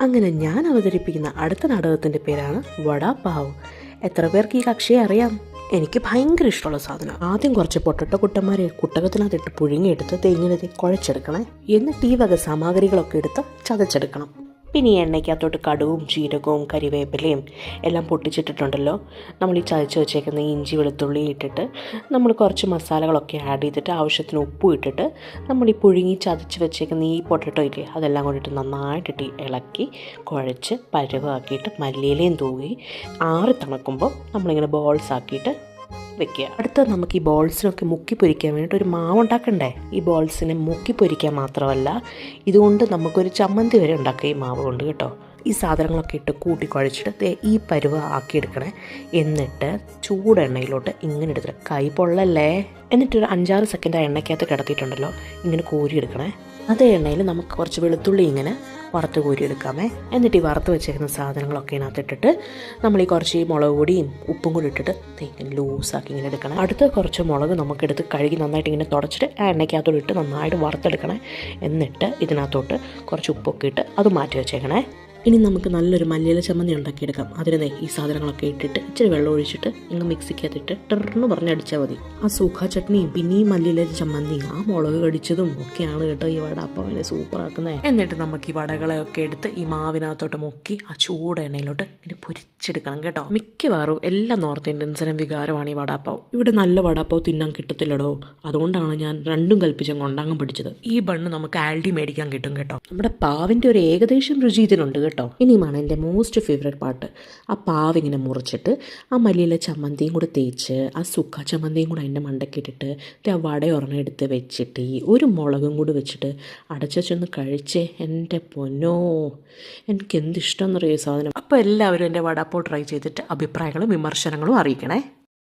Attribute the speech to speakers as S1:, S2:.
S1: അങ്ങനെ ഞാൻ അവതരിപ്പിക്കുന്ന അടുത്ത നാടകത്തിൻ്റെ പേരാണ് വടാപാവ്. എത്ര പേർക്ക് ഈ കക്ഷിയെ അറിയാം? എനിക്ക് ഭയങ്കര ഇഷ്ടമുള്ള സാധനം. ആദ്യം കുറച്ച് പൊട്ടട്ട കുട്ടന്മാരെ കുട്ടകത്തിനകത്തിട്ട് പുഴുങ്ങിയെടുത്ത് തേങ്ങിനത് കുഴച്ചെടുക്കണേ. എന്നിട്ട് ഈ വക സാമഗ്രികളൊക്കെ എടുത്ത് ചതച്ചെടുക്കണം. പിന്നെ ഈ എണ്ണയ്ക്കകത്തോട്ട് കടുവും ജീരകവും കരിവേപ്പിലയും എല്ലാം പൊട്ടിച്ചിട്ടിട്ടുണ്ടല്ലോ. നമ്മൾ ഈ ചതച്ച് വെച്ചേക്കുന്ന ഇഞ്ചി വെളുത്തുള്ളി ഇട്ടിട്ട് നമ്മൾ കുറച്ച് മസാലകളൊക്കെ ആഡ് ചെയ്തിട്ട് ആവശ്യത്തിന് ഉപ്പും ഇട്ടിട്ട് നമ്മൾ ഈ പുഴുങ്ങി ചതച്ച് വെച്ചേക്കുന്ന ഈ പൊട്ടറ്റോ ഇല്ലേ അതെല്ലാം കൊണ്ടിട്ട് നന്നായിട്ടിട്ട് ഇളക്കി കുഴച്ച് പരുവാക്കിയിട്ട് മല്ലിയിലയും തൂവി ആറി തണുക്കുമ്പോൾ നമ്മളിങ്ങനെ ബോൾസ് ആക്കിയിട്ട് വെക്കുക. അടുത്ത നമുക്ക് ഈ ബോൾസിനൊക്കെ മുക്കി പൊരിക്കാൻ വേണ്ടിയിട്ട് ഒരു മാവ് ഉണ്ടാക്കണ്ടേ. ഈ ബോൾസിനെ മുക്കി പൊരിക്കാൻ മാത്രമല്ല ഇതുകൊണ്ട് നമുക്കൊരു ചമ്മന്തി വരെ ഉണ്ടാക്കുക ഈ മാവ് കൊണ്ട് കേട്ടോ. ഈ സാധനങ്ങളൊക്കെ ഇട്ട് കൂട്ടി കുഴച്ചിട്ട് ഈ പരുവ ആക്കിയെടുക്കണേ. എന്നിട്ട് ചൂടെണ്ണയിലോട്ട് ഇങ്ങനെ എടുത്തിട്ട് കൈ പൊള്ളല്ലേ. എന്നിട്ടൊരു 5-6 സെക്കൻഡ് ആ എണ്ണയ്ക്കകത്ത് കിടത്തിയിട്ടുണ്ടല്ലോ ഇങ്ങനെ കോരിയെടുക്കണേ. അതേ എണ്ണയിൽ നമുക്ക് കുറച്ച് വെളുത്തുള്ളി ഇങ്ങനെ വറുത്ത് കോരിയെടുക്കാമേ. എന്നിട്ട് ഈ വറുത്ത് വെച്ചേക്കുന്ന സാധനങ്ങളൊക്കെ ഇതിനകത്തിട്ടിട്ട് നമ്മൾ ഈ കുറച്ച് മുളക് പൊടിയും ഉപ്പും കൂടി ഇട്ടിട്ട് ഇങ്ങനെ ലൂസാക്കി ഇങ്ങനെ എടുക്കണം. അടുത്ത കുറച്ച് മുളക് നമുക്കെടുത്ത് കഴുകി നന്നായിട്ട് ഇങ്ങനെ തുടച്ചിട്ട് ആ എണ്ണയ്ക്കകത്തോട്ട് ഇട്ട് നന്നായിട്ട് വറുത്തെടുക്കണേ. എന്നിട്ട് ഇതിനകത്തോട്ട് കുറച്ച് ഉപ്പൊക്കെ ഇട്ട് അത് മാറ്റി വെച്ചേക്കണേ. ഇനി നമുക്ക് നല്ലൊരു മല്ലിയില ചമ്മന്തി ഉണ്ടാക്കിയെടുക്കാം. അതിന് ഈ സാധനങ്ങളൊക്കെ ഇട്ടിട്ട് ഇച്ചിരി വെള്ളം ഒഴിച്ചിട്ട് ഇങ്ങ് മിക്സിക്കകത്തിട്ട് ടെറന്ന് പറഞ്ഞടിച്ചാൽ മതി. ആ സൂഖ ചട്നിയും പിന്നെ ഈ മല്ലിയില ചമ്മന്തിയും ആ മുളക് കടിച്ചതും ഒക്കെയാണ് കേട്ടോ ഈ വട അപ്പം സൂപ്പറാക്കുന്നത്. എന്നിട്ട് നമുക്ക് ഈ വടകളെയൊക്കെ എടുത്ത് ഈ മാവിനകത്തോട്ട് മുക്കി ആ ചൂട് എണ്ണയിലോട്ട് ഇങ്ങനെ പൊരിച്ചെടുക്കണം കേട്ടോ. മിക്കവാറും എല്ലാ നോർത്ത് ഇന്ത്യൻസിനും വികാരമാണ് ഈ വടാപ്പാവ്. ഇവിടെ നല്ല വടാപ്പാവ് തിന്നാൻ കിട്ടത്തില്ലടോ. അതുകൊണ്ടാണ് ഞാൻ രണ്ടും കൽപ്പിച്ചും കൊണ്ടാങ്ങം പിടിച്ചത്. ഈ ബണ്ണ് നമുക്ക് ആൽഡി മേടിക്കാൻ കിട്ടും കേട്ടോ. നമ്മുടെ പാവിൻ്റെ ഒരു ഏകദേശം രുചി ഇതിനുണ്ട് കേട്ടോ. ഇനിയുമാണ് എൻ്റെ മോസ്റ്റ് ഫേവറേറ്റ് പാർട്ട്. ആ പാവ് ഇങ്ങനെ മുറിച്ചിട്ട് ആ മല്ലിയില ചമ്മന്തിയും കൂടെ തേച്ച് ആ സുക്ക ചമ്മന്തിയും കൂടെ അതിൻ്റെ മണ്ടക്കിട്ടിട്ട് ആ വട ഒരെണ്ണം എടുത്ത് വെച്ചിട്ട് ഈ ഒരു മുളകും കൂടി വെച്ചിട്ട് അടച്ചൊന്ന് കഴിച്ചേ. എൻ്റെ പൊന്നോ, എനിക്ക് എന്തിഷ്ടം എന്നറിയോ സാധനം. അപ്പോൾ എല്ലാവരും എൻ്റെ വടാപ്പാവ് ട്രൈ ചെയ്തിട്ട് അഭിപ്രായങ്ങളും വിമർശനങ്ങളും അറിയിക്കണേ.